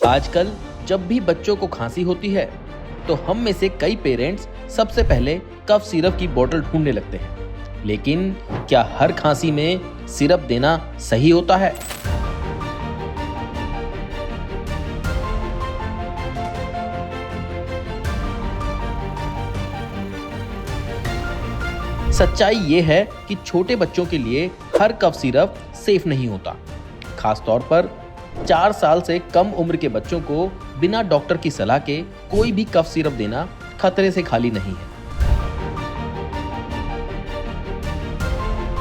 आजकल जब भी बच्चों को खांसी होती है तो हम में से कई पेरेंट्स सबसे पहले कफ सिरप की बोतल ढूंढने लगते हैं। लेकिन क्या हर खांसी में सिरप देना सही होता है? सच्चाई ये है कि छोटे बच्चों के लिए हर कफ सिरप सेफ नहीं होता। खास तौर पर 4 साल से कम उम्र के बच्चों को बिना डॉक्टर की सलाह के कोई भी कफ सिरप देना खतरे से खाली नहीं है।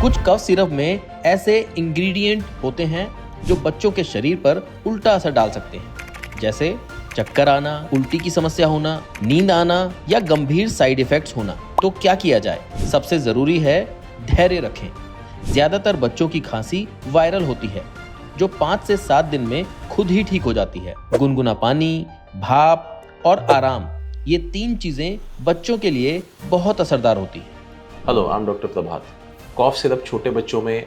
कुछ कफ सिरप में ऐसे इंग्रेडिएंट होते हैं जो बच्चों के शरीर पर उल्टा असर डाल सकते हैं, जैसे चक्कर आना, उल्टी की समस्या होना, नींद आना या गंभीर साइड इफेक्ट्स होना। तो क्या किया जाए? सबसे जरूरी है धैर्य रखें। ज्यादातर बच्चों की खांसी वायरल होती है जो 5 से 7 दिन में खुद ही ठीक हो जाती है। गुनगुना पानी, भाप और आराम, ये 3 चीजें बच्चों के लिए बहुत असरदार होती है। Hello, I am doctor Prabhat. Cough syrup छोटे बच्चों में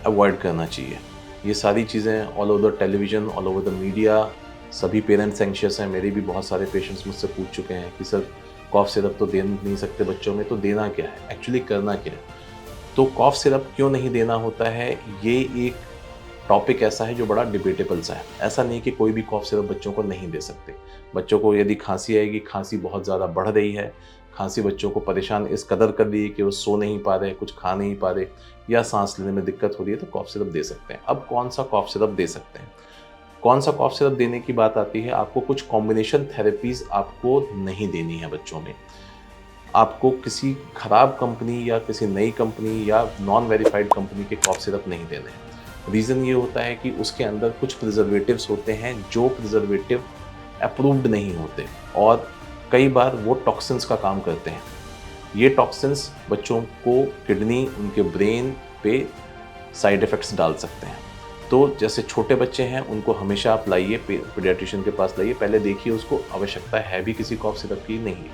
अवॉइड करना चाहिए। ये सारी चीज़ें all over the television, all over the media, सभी पेरेंट्स एंशियस हैं। मेरे भी बहुत सारे पेशेंट्स मुझसे पूछ चुके हैं कि सर कॉफ सिरप तो दे नहीं सकते बच्चों में, तो देना क्या है, एक्चुअली करना क्या है। तो कॉफ सिरप क्यों नहीं देना होता है, ये एक टॉपिक ऐसा है जो बड़ा डिबेटेबल सा है। ऐसा नहीं कि कोई भी कॉफ सिरप बच्चों को नहीं दे सकते। बच्चों को यदि खांसी आएगी, खांसी बहुत ज़्यादा बढ़ रही है, खांसी बच्चों को परेशान इस कदर कर रही है कि वो सो नहीं पा रहे, कुछ खा नहीं पा रहे या सांस लेने में दिक्कत हो रही है, तो कॉफ सिरप दे सकते हैं। अब कौन सा कॉफ सिरप दे सकते हैं? कौन सा कॉफ सिरप देने की बात आती है, आपको कुछ कॉम्बिनेशन थेरेपीज़ आपको नहीं देनी है बच्चों में। आपको किसी खराब कंपनी या किसी नई कंपनी या नॉन वेरीफाइड कंपनी के कॉफ सिरप नहीं देने हैं। रीज़न ये होता है कि उसके अंदर कुछ प्रिजर्वेटिव्स होते हैं जो प्रिजर्वेटिव अप्रूव्ड नहीं होते और कई बार वो टॉक्सिन्स का काम करते हैं। ये टॉक्सिन्स बच्चों को किडनी, उनके ब्रेन पे साइड इफ़ेक्ट्स डाल सकते हैं। तो जैसे छोटे बच्चे हैं उनको हमेशा आप लाइए, पीडियाट्रिशियन के पास लाइए, पहले देखिए उसको आवश्यकता है भी किसी कॉफ सिरप की नहीं है।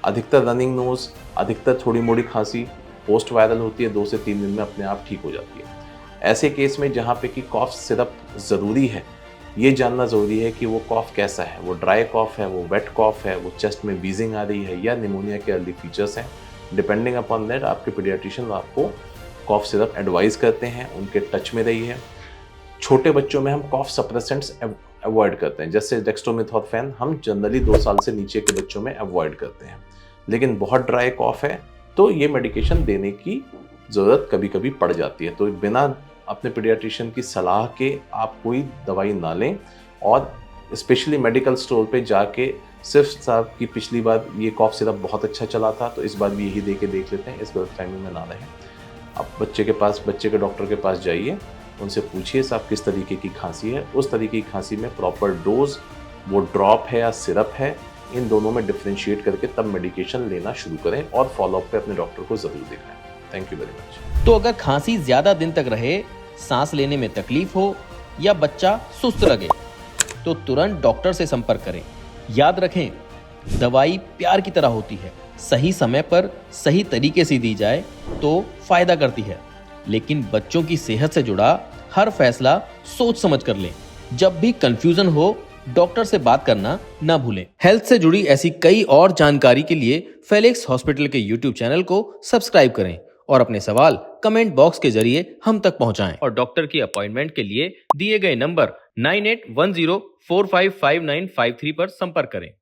अधिकतर रनिंग नोज़, अधिकतर थोड़ी मोड़ी खांसी पोस्ट वायरल होती है, 2 से 3 दिन में अपने आप ठीक हो जाती है। ऐसे केस में जहाँ पे कि कॉफ सिरप ज़रूरी है, ये जानना ज़रूरी है कि वो कॉफ कैसा है, वो ड्राई कॉफ है, वो वेट कॉफ है, वो चेस्ट में वीजिंग आ रही है या निमोनिया के अर्ली फीचर्स हैं। डिपेंडिंग अपॉन दैट आपके पीडियाट्रिशियन आपको कॉफ सिरप एडवाइस करते हैं, उनके टच में रहिए। छोटे बच्चों में हम कॉफ सप्रेसेंट्स अवॉइड करते हैं, जैसे डेक्स्ट्रोमेथोर्फेन हम जनरली 2 साल से नीचे के बच्चों में अवॉइड करते हैं। लेकिन बहुत ड्राई कॉफ है तो ये मेडिकेशन देने की ज़रूरत कभी कभी पड़ जाती है। तो बिना अपने पीडियाट्रिशियन की सलाह के आप कोई दवाई ना लें और स्पेशली मेडिकल स्टोर पे जाके सिर्फ साहब कि पिछली बार ये कॉफ सिरप बहुत अच्छा चला था तो इस बार भी यही दे के देख लेते हैं, इस गलतफहमी में ना रहें। आप बच्चे के डॉक्टर के पास जाइए, उनसे पूछिए साहब किस तरीके की खांसी है, उस तरीके की खांसी में प्रॉपर डोज, वो ड्रॉप है या सिरप है, इन दोनों में डिफ्रेंशिएट करके तब मेडिकेशन लेना शुरू करें और फॉलोअप पे अपने डॉक्टर को ज़रूर दिखाएं। Thank you very much. तो अगर खांसी ज्यादा दिन तक रहे, सांस लेने में तकलीफ हो या बच्चा सुस्त लगे तो तुरंत डॉक्टर से संपर्क करें। याद रखें, दवाई प्यार की तरह होती है, सही समय पर सही तरीके से दी जाए तो फायदा करती है। लेकिन बच्चों की सेहत से जुड़ा हर फैसला सोच समझ कर लें। जब भी कंफ्यूजन हो, डॉक्टर से बात करना ना भूलें। हेल्थ से जुड़ी ऐसी कई और जानकारी के लिए फेलिक्स हॉस्पिटल के यूट्यूब चैनल को सब्सक्राइब करें और अपने सवाल कमेंट बॉक्स के जरिए हम तक पहुंचाएं। और डॉक्टर की अपॉइंटमेंट के लिए दिए गए नंबर 9810455953 पर संपर्क करें।